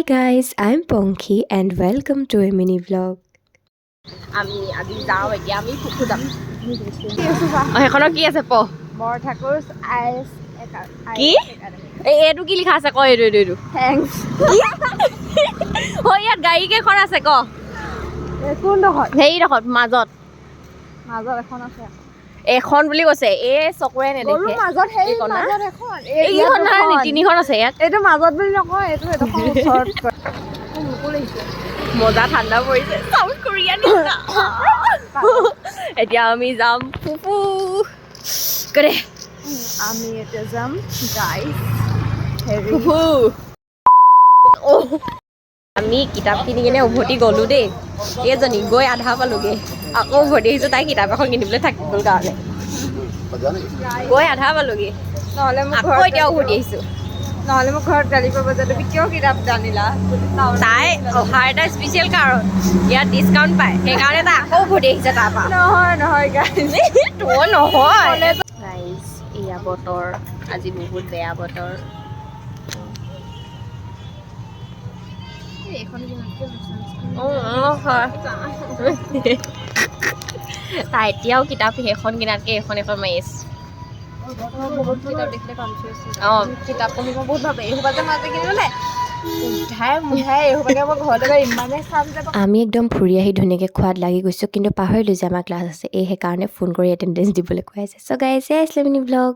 Hi guys, I'm Ponky and welcome to a mini vlog. আমি আজি যাওঁ এতিয়া আমি ফুকু যাম সেইখনৰ কি আছে প বৰ ঠাকুৰ আইএছ কি এইটো কি লিখা আছে ক এইটো থেংকছ ইয়াত গাড়ী কেইখন আছে ক কোনডোখৰ সেইডোখৰত মাজত এখন আছে এখন বুলি কৈছে এই চকুৰে নেদেখে মাজত সেই এইকণ না? মাজত এখন এইকেইখন নহয় তিনিখন আছে ইয়াত এইটো মাজত বুলি নকয় এইটো এডোখৰ ওচৰত কয় মোকো লাগিছে মজা ঠাণ্ডা পৰিছে চাউথ কোৰিয়ান নিচিনা এতিয়া আমি যাম ফুফু কৰে আমি এতিয়া যাম গাইছ ফুফু আমি কিতাপ কিনি কিনে উভতি গ'লো দেই এইজনী গৈ আধা পালোগে আকৌ উভতি আহিছোঁ তাই কিতাপ এখন কিনিবলৈ থাকি গ'ল কাৰণে গৈ আধা পালোগে নহ'লে মোক আকৌ এতিয়া উভতি আহিছোঁ নহ'লে মোক ঘৰত গালি পাৰিব যে তুমি কিয় কিতাপ জানিলা তাই অহাৰ এটা স্পেচিয়েল কাৰণ ইয়াত ডিছকাউণ্ট পায় সেইকাৰণে তাই আকৌ উভতি আহিছে তাৰপৰা নহয় গাইছ তোৰ নহয় গাইজ এয়া বতৰ আজি বহুত বেয়া বতৰ তাই এতিয়াও কিতাপ সেইখন কিনাতকৈ এখন মাৰি আছে বহুত কিতাপ দেখিলে কনফিউজ অঁ কিতাপ পঢ়িব বহুত ভাবে এইসোপা যে মাজে কিনিলো নে উঠাই মুঠাই এইসোপাকে মই ঘৰতে গৈ ইমানেই চাম যে আমি একদম ফুৰি আহি ধুনীয়াকৈ খোৱাত লাগি গৈছোঁ কিন্তু পাহৰিলোঁ যে আমাৰ ক্লাছ আছে সেইকাৰণে ফোন কৰি এটেণ্ডেঞ্চ দিবলৈ কৈ আছে চ' গাইজ এয়া আছিলে মিনি vlog